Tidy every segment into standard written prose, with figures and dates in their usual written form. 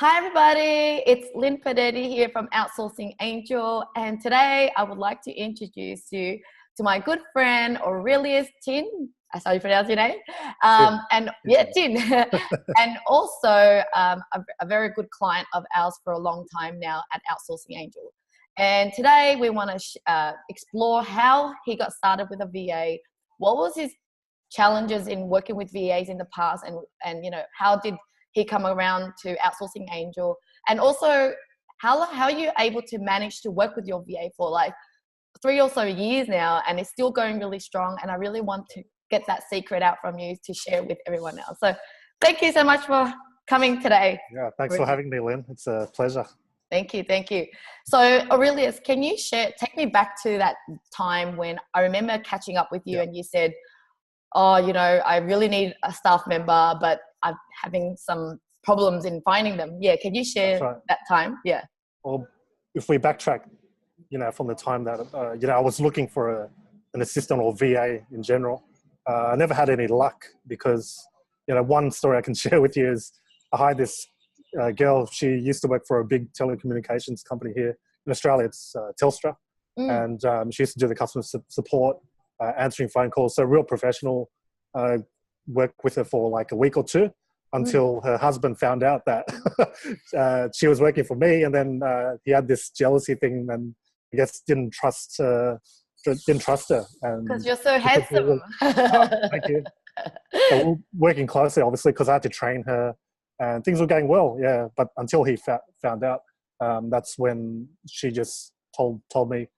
Hi everybody, it's Lynn Fedeli here from Outsourcing Angel, and today I would like to introduce you to my good friend Aurelius Tjin. That's how you pronounce your name. Tjin. And also a very good client of ours for a long time now at Outsourcing Angel. And today we want to explore how he got started with a VA, what was his challenges in working with VAs in the past, and you know, how did he come around to Outsourcing Angel, and also how are you able to manage to work with your VA for like 3 or so years now, and it's still going really strong. And I really want to get that secret out from you to share with everyone else. So thank you so much for coming today. Yeah, thanks for having me, Lynn. It's a pleasure. Thank you. So Aurelius, can you take me back to that time when I remember catching up with you and you said, oh, you know, I really need a staff member, but I'm having some problems in finding them. Yeah, can you share that time? Yeah. Well, if we backtrack, you know, from the time that, I was looking for an assistant or VA in general, I never had any luck because, you know, one story I can share with you is I hired this girl. She used to work for a big telecommunications company here in Australia. It's Telstra. And she used to do the customer support, answering phone calls. So real professional. Worked with her for like a week or two until her husband found out that she was working for me, and then he had this jealousy thing, and I guess didn't trust her. Because you're so handsome. Thank you. So we're working closely, obviously, because I had to train her, and things were going well. Yeah, but until he found out, that's when she just told me,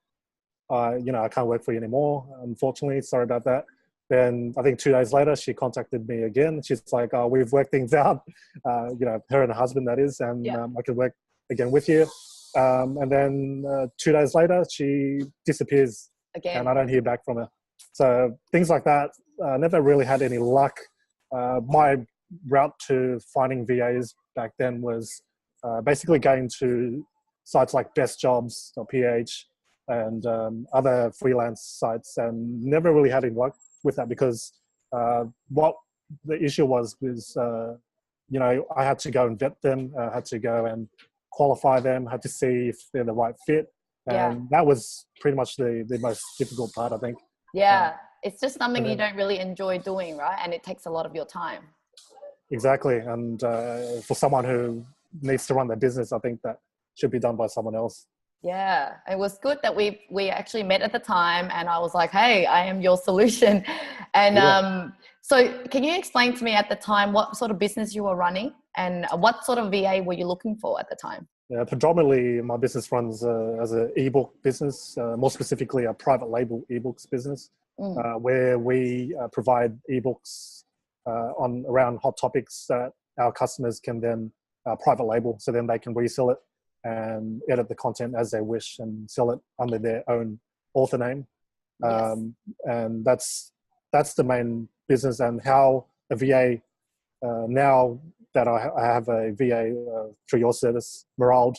I can't work for you anymore. Unfortunately, sorry about that. Then I think 2 days later, she contacted me again. She's like, oh, we've worked things out, her and her husband, that is, and I could work again with you. And then 2 days later, she disappears again, and I don't hear back from her. So things like that, never really had any luck. My route to finding VAs back then was basically going to sites like bestjobs.ph and other freelance sites, and never really had any luck with that because what the issue was I had to go and vet them, had to go and qualify them, had to see if they're the right fit, and that was pretty much the most difficult part, I think. It's just something you don't really enjoy doing, right? And it takes a lot of your time. Exactly. And for someone who needs to run their business, I think that should be done by someone else. Yeah, it was good that we actually met at the time, and I was like, hey, I am your solution. And so can you explain to me at the time what sort of business you were running, and what sort of VA were you looking for at the time? Yeah, predominantly my business runs as an ebook business, more specifically a private label ebooks business, where we provide ebooks on around hot topics that our customers can then private label, so then they can resell it and edit the content as they wish and sell it under their own author name. And that's the main business. And how a VA, now that I have a VA through your service, Merald,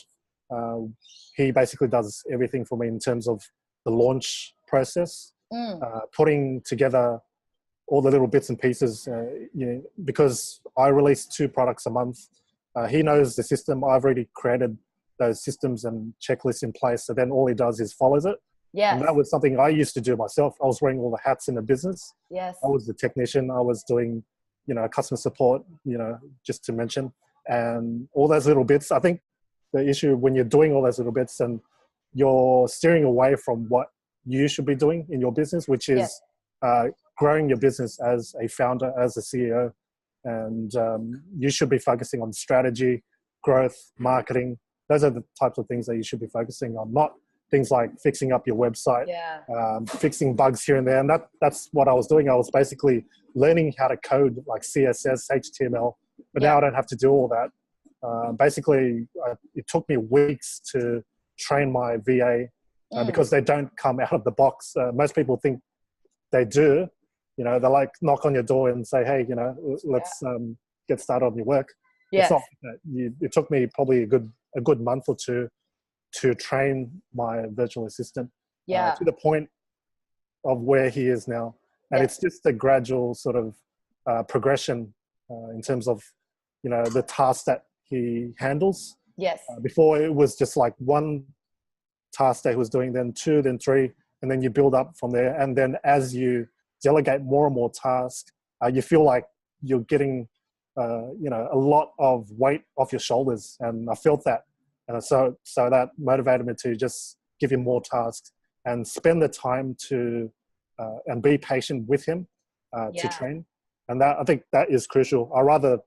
he basically does everything for me in terms of the launch process, putting together all the little bits and pieces, because I release 2 products a month. He knows the system. I've already created those systems and checklists in place. So then all he does is follows it. Yes. And that was something I used to do myself. I was wearing all the hats in the business. Yes. I was the technician. I was doing, customer support, just to mention, and all those little bits. I think the issue when you're doing all those little bits and you're steering away from what you should be doing in your business, which is growing your business as a founder, as a CEO. And you should be focusing on strategy, growth, marketing. Those are the types of things that you should be focusing on, not things like fixing up your website, fixing bugs here and there. And that's what I was doing. I was basically learning how to code like CSS, HTML, but now I don't have to do all that. Basically, it took me weeks to train my VA because they don't come out of the box. Most people think they do. They like knock on your door and say, hey, let's get started on your work. Yes. It's not that. It took me probably a good month or two to train my virtual assistant to the point of where he is now. And it's just a gradual sort of progression in terms of, the tasks that he handles. Yes. Before it was just like one task that he was doing, then two, then three, and then you build up from there. And then as you delegate more and more tasks, you feel like you're getting, a lot of weight off your shoulders. And I felt that. And so that motivated me to just give him more tasks and spend the time to, and be patient with him to train. And that, I think that is crucial. I rather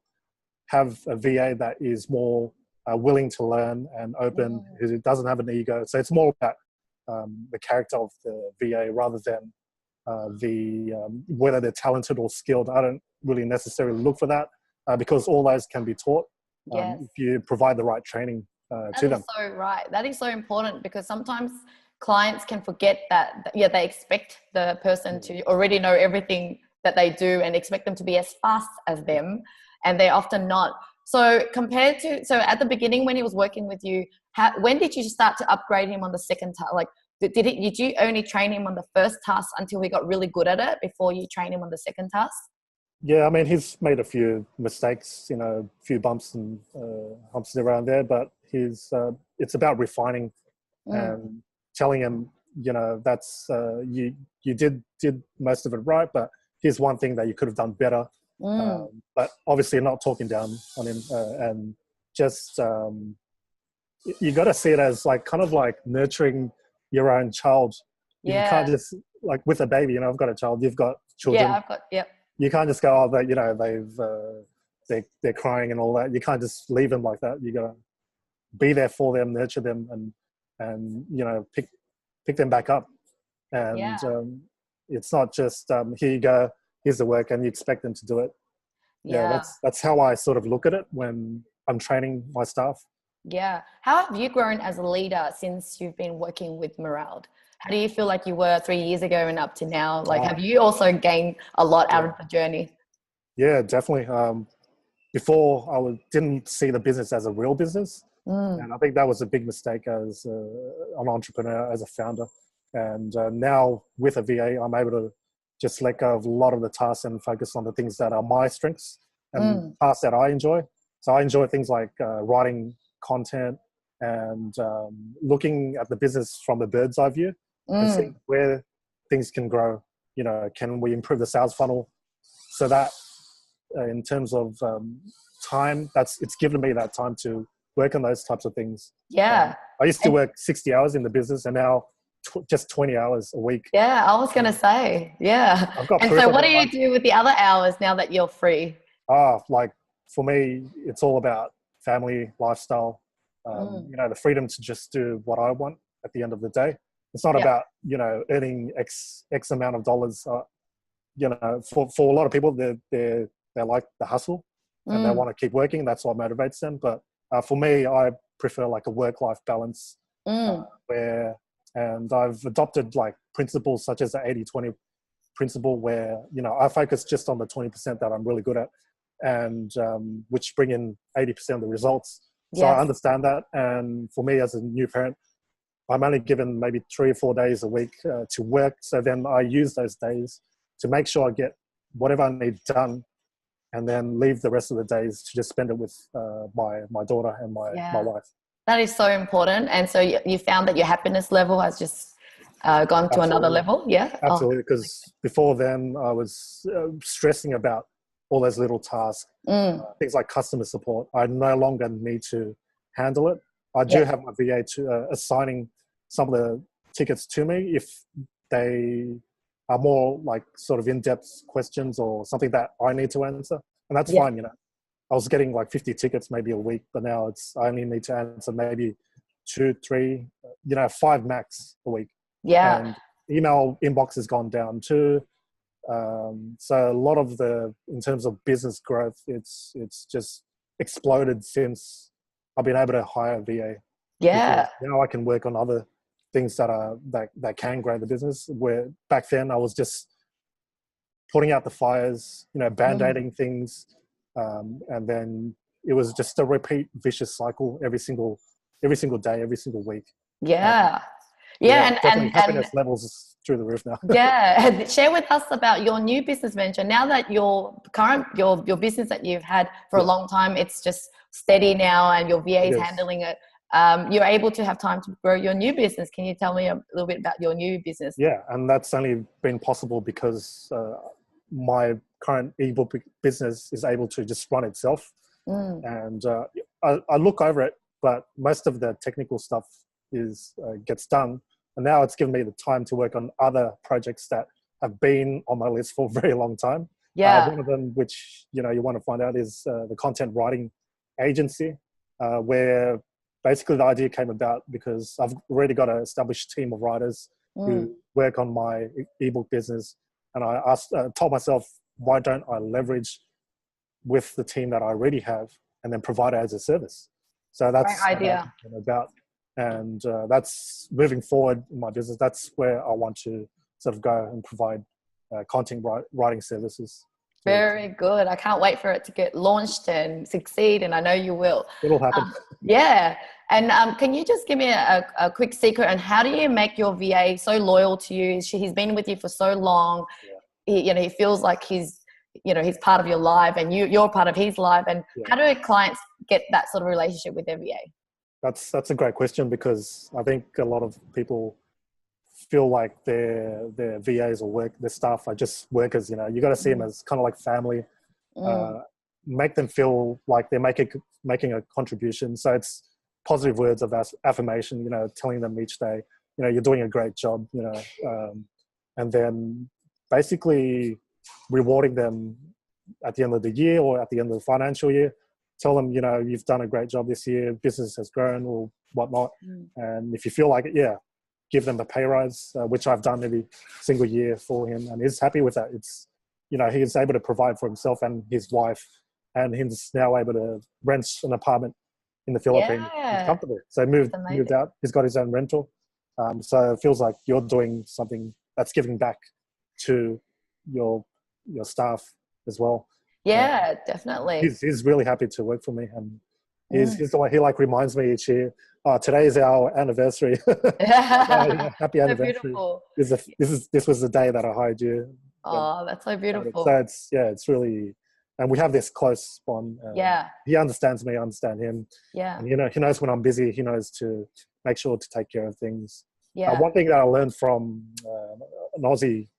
have a VA that is more willing to learn and open, who doesn't have an ego. So it's more about the character of the VA rather than whether they're talented or skilled. I don't really necessarily look for that because all those can be taught if you provide the right training to them. That is so right. That is so important because sometimes clients can forget that, they expect the person to already know everything that they do and expect them to be as fast as them, and they're often not. So at the beginning when he was working with you, when did you start to upgrade him on the second task? Like, did you only train him on the first task until he got really good at it before you train him on the second task? Yeah, I mean, he's made a few mistakes, a few bumps and humps around there, but it's about refining and telling him, that's you did most of it right, but here's one thing that you could have done better. But obviously not talking down on him and just you got to see it as like kind of like nurturing your own child. You can't just like with a baby, I've got a child, you've got children. You can't just go, they're crying and all that. You can't just leave them like that. You got to be there for them, nurture them, and pick them back up. And it's not just here you go, here's the work, and you expect them to do it. That's how I sort of look at it when I'm training my staff. How have you grown as a leader since you've been working with Morale? How do you feel like you were 3 years ago and up to now? Like, have you also gained a lot out of the journey? Yeah, definitely. Before I didn't see the business as a real business. And I think that was a big mistake as an entrepreneur, as a founder. And now with a VA, I'm able to just let go of a lot of the tasks and focus on the things that are my strengths and tasks that I enjoy. So I enjoy things like writing content and looking at the business from a bird's eye view and seeing where things can grow. Can we improve the sales funnel so that in terms of time, it's given me that time to work on those types of things. I used to work 60 hours in the business and now just 20 hours a week. I was going to say, I've got and so what do you do with the other hours now that you're free? Like for me, it's all about family, lifestyle, the freedom to just do what I want at the end of the day. It's not about, earning X amount of dollars. For a lot of people, they like the hustle and they want to keep working. That's what motivates them. But for me, I prefer like a work-life balance and I've adopted like principles such as the 80-20 principle where, I focus just on the 20% that I'm really good at and which bring in 80% of the results. So I understand that. And for me as a new parent, I'm only given maybe 3 or 4 days a week to work. So then I use those days to make sure I get whatever I need done and then leave the rest of the days to just spend it with my daughter and my wife. That is so important. And so you found that your happiness level has just gone to another level? Absolutely. Because before then I was stressing about all those little tasks, things like customer support. I no longer need to handle it. I do have my VA to assigning some of the tickets to me if they are more like sort of in-depth questions or something that I need to answer. And that's fine, I was getting like 50 tickets maybe a week, but now I only need to answer maybe 2, 3, 5 max a week. And email inbox has gone down too. So a lot of in terms of business growth, it's just exploded since I've been able to hire a VA. Now I can work on other things that can grow the business, where back then I was just putting out the fires, band-aiding things. And then it was just a repeat vicious cycle every single day, every single week. And definitely happiness levels through the roof now. Yeah, and share with us about your new business venture. Now that your business that you've had for a long time, it's just steady now, and your VA is handling it. You're able to have time to grow your new business. Can you tell me a little bit about your new business? Yeah, and that's only been possible because my current ebook business is able to just run itself. And I look over it, but most of the technical stuff gets done. And now it's given me the time to work on other projects that have been on my list for a very long time. Yeah. One of them, which you want to find out, is the content writing agency, where basically the idea came about because I've already got an established team of writers who work on my ebook business. And I told myself, why don't I leverage with the team that I already have and then provide it as a service? So that's great idea. what I'm about. And that's moving forward in my business. That's where I want to sort of go and provide content writing services. Very good. I can't wait for it to get launched and succeed, and I know you will. It'll happen. Yeah. And can you just give me a quick secret on how do you make your VA so loyal to you? He's been with you for so long. Yeah. He feels like he's part of your life, and you're part of his life. And how do clients get that sort of relationship with their VA? That's a great question, because I think a lot of people feel like their VAs or their staff are just workers. You got to see them as kind of like family. Make them feel like they're making a contribution. So it's positive words of affirmation. Telling them each day, you're doing a great job. And then basically rewarding them at the end of the year or at the end of the financial year. Tell them, you've done a great job this year, business has grown or whatnot. And if you feel like it, give them a pay rise, which I've done every single year for him. And he's happy with that. It's, he is able to provide for himself and his wife, and he's now able to rent an apartment in the Philippines. He's comfortable. So moved out. He's got his own rental. So it feels like you're doing something that's giving back to your staff as well. Yeah, definitely. He's really happy to work for me, and he's the one, he reminds me each year, today is our anniversary. Happy anniversary. So This was the day that I hired you. Oh, that's so beautiful. So it's really, and we have this close bond. He understands me, I understand him. Yeah. And he knows when I'm busy, he knows to make sure to take care of things. Yeah. One thing that I learned from an Aussie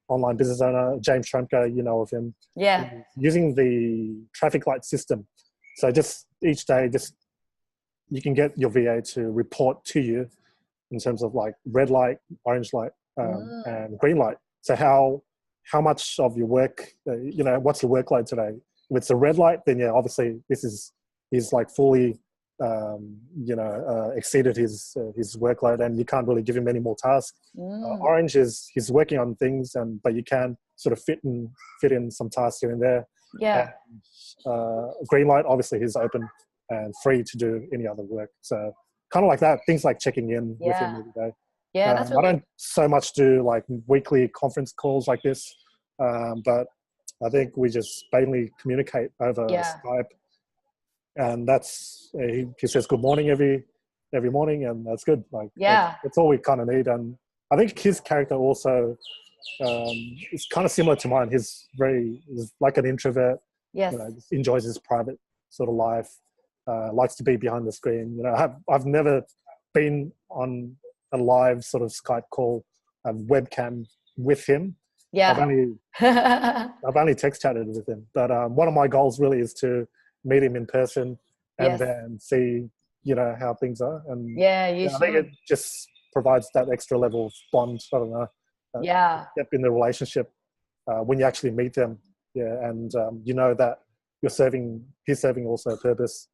online business owner, James Trumka, of him. Yeah. Using the traffic light system. So just each day, you can get your VA to report to you in terms of like red light, orange light, and green light. So how much of your work, what's your workload today? If it's a red light, then obviously he's like fully, exceeded his workload, and you can't really give him any more tasks. Orange is he's working on things, but you can sort of fit in some tasks here and there. Yeah. And, green light, obviously he's open and free to do any other work. So kind of like that, things like checking in with him every day. Yeah, that's really... I don't so much do like weekly conference calls like this, but I think we just mainly communicate over Skype. And that's he says good morning every morning, and that's good. That's all we kind of need. And I think his character also is kind of similar to mine. He's like an introvert. Yes. Just enjoys his private sort of life. Likes to be behind the screen. I've never been on a live sort of Skype call, webcam with him. Yeah. I've only text chatted with him. But one of my goals really is to meet him in person and then see, how things are. And I think it just provides that extra level of bond. I don't know. Step in the relationship when you actually meet them. Yeah. And that he's serving also a purpose.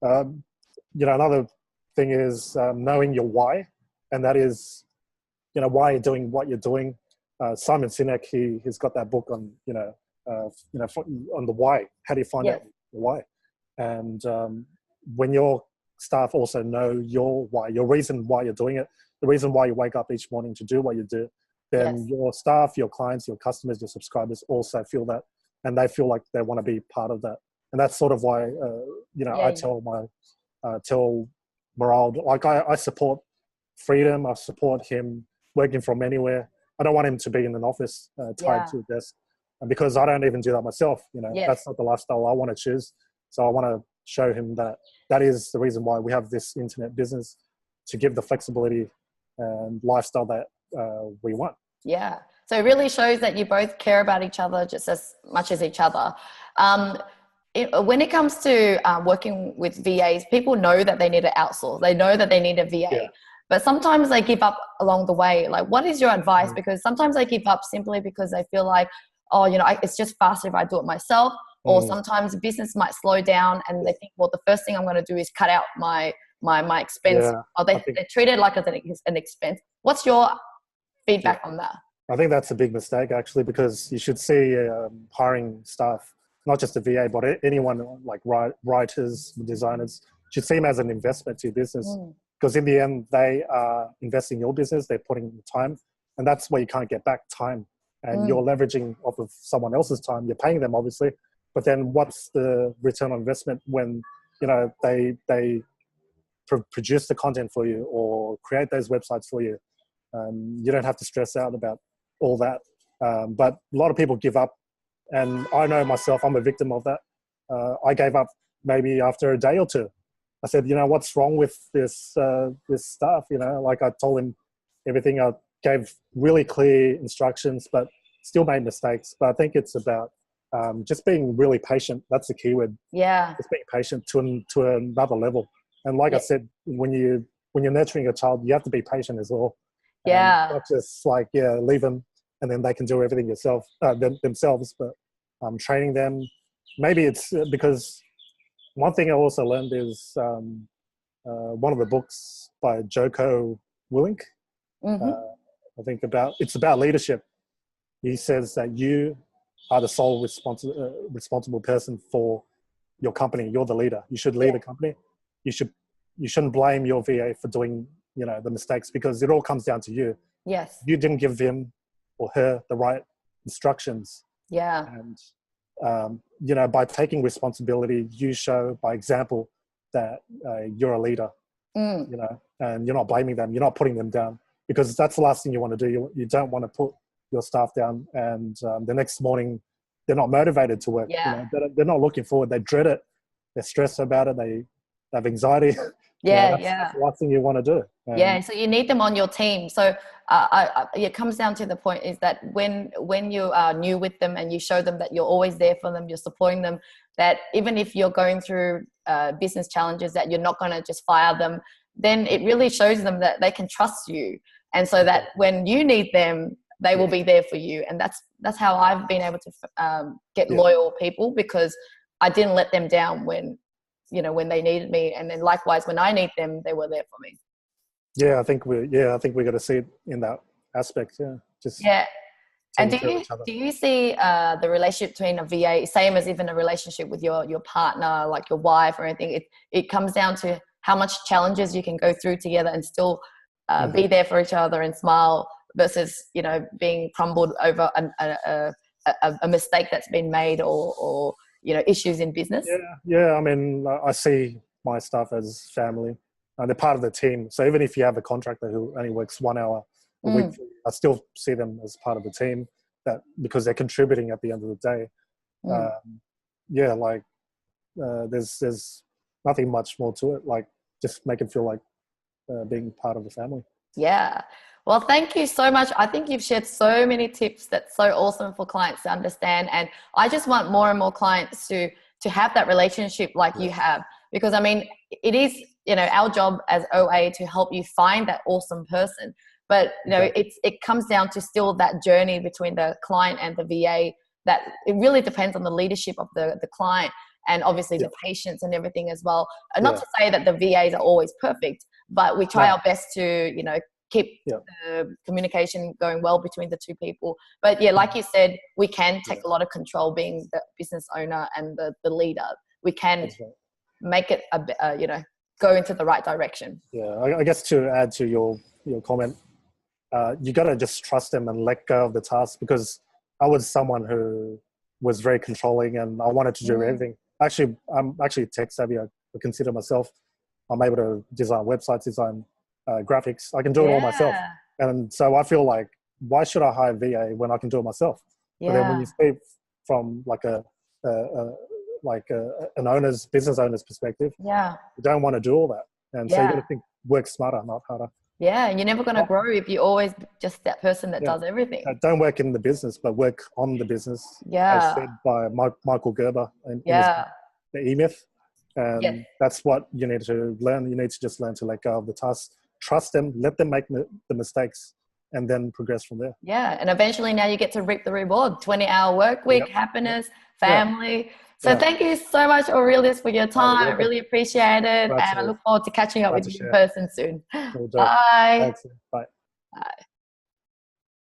Another thing is knowing your why, and that is, why you're doing what you're doing. Simon Sinek, he's got that book on, on the why. How do you find out the why? And when your staff also know your why, your reason why you're doing it, the reason why you wake up each morning to do what you do, then your staff, your clients, your customers, your subscribers also feel that, and they feel like they want to be part of that. And that's sort of why, I tell Morale, like I support freedom. I support him working from anywhere. I don't want him to be in an office tied Yeah. to a desk, and because I don't even do that myself. Yes. That's not the lifestyle I want to choose. So I want to show him that that is the reason why we have this internet business, to give the flexibility and lifestyle that we want. Yeah. So it really shows that you both care about each other just as much as each other. When it comes to working with VAs, people know that they need to outsource. They know that they need a VA. Yeah. But sometimes they give up along the way. Like, what is your advice? Mm. Because sometimes they give up simply because they feel like, oh, it's just faster if I do it myself. Or sometimes business might slow down and they think, well, the first thing I'm going to do is cut out my expense. Yeah, Or they treat it like an expense. What's your feedback on that? I think that's a big mistake, actually, because you should see hiring staff, not just a VA, but anyone like writers, designers, should see them as an investment to your business. Because in the end, they are investing in your business, they're putting in the time, and that's where you can't get back time. And you're leveraging off of someone else's time. You're paying them, obviously, but then what's the return on investment when they produce the content for you or create those websites for you? You don't have to stress out about all that. But a lot of people give up, and I know myself, I'm a victim of that. I gave up maybe after a day or two. I said, what's wrong with this stuff? Like I told him everything. I gave really clear instructions, but still made mistakes. But I think it's about just being really patient. That's the key word. Yeah. Just being patient to another level. And like I said, when you're nurturing a child, you have to be patient as well. Yeah. Not just like, leave them and then they can do everything themselves, but training them. Maybe it's because one thing I also learned is one of the books by Joko Willink. I think it's about leadership. He says that you are the sole responsible person for your company. You're the leader. You should lead the company. You shouldn't blame your VA for doing the mistakes, because it all comes down to you. Yes. You didn't give him or her the right instructions. Yeah. And by taking responsibility, you show by example that you're a leader. And you're not blaming them. You're not putting them down, because that's the last thing you want to do. You don't want to put your staff down, and the next morning they're not motivated to work. Yeah. They're not looking forward. They dread it. They're stressed about it. They have anxiety. That's the last thing you want to do. So you need them on your team. So it comes down to the point is that when you are new with them and you show them that you're always there for them, you're supporting them, that even if you're going through business challenges, that you're not going to just fire them, then it really shows them that they can trust you. And so that when you need them, they will be there for you. And that's how I've been able to get loyal people, because I didn't let them down when they needed me, and then likewise when I need them, they were there for me. I think we got to see it in that aspect. And do you see the relationship between a VA, same as even a relationship with your partner, like your wife or anything? It comes down to how much challenges you can go through together and still be there for each other and smile, versus being crumbled over a mistake that's been made or issues in business. I mean, I see my staff as family. They're part of the team. So even if you have a contractor who only works 1 hour a week, I still see them as part of the team, because they're contributing at the end of the day. There's nothing much more to it. Like, just make it feel like being part of the family. Yeah. Well, thank you so much. I think you've shared so many tips that's so awesome for clients to understand. And I just want more and more clients to have that relationship like you have, because I mean, it is, our job as OA to help you find that awesome person. But, it comes down to still that journey between the client and the VA, that it really depends on the leadership of the client, and obviously the patience and everything as well. And not to say that the VAs are always perfect, but we try our best to, keep the communication going well between the two people. But like you said, we can take a lot of control being the business owner and the leader. We can make it, go into the right direction. I guess to add to your comment, you got to just trust them and let go of the task, because I was someone who was very controlling and I wanted to do everything. Actually, I'm actually tech savvy. I consider myself. I'm able to design websites, design graphics. I can do it all myself. And so I feel like why should I hire VA when I can do it myself? But then when you speak from like an business owner's perspective, you don't want to do all that. And so you got to think, work smarter, not harder. Yeah, you're never going to grow if you're always just that person that does everything. Don't work in the business, but work on the business. Yeah. As said by Michael Gerber in his book, The E-Myth. And that's what you need to learn. You need to just learn to let go of the tasks, trust them, let them make the mistakes, and then progress from there. Yeah, and eventually now you get to reap the reward. 20-hour work week, happiness, family. So thank you so much, Aurelius, for your time. I really appreciate it. And I look forward to catching up with you in person soon. Bye. Thanks. Bye. Bye.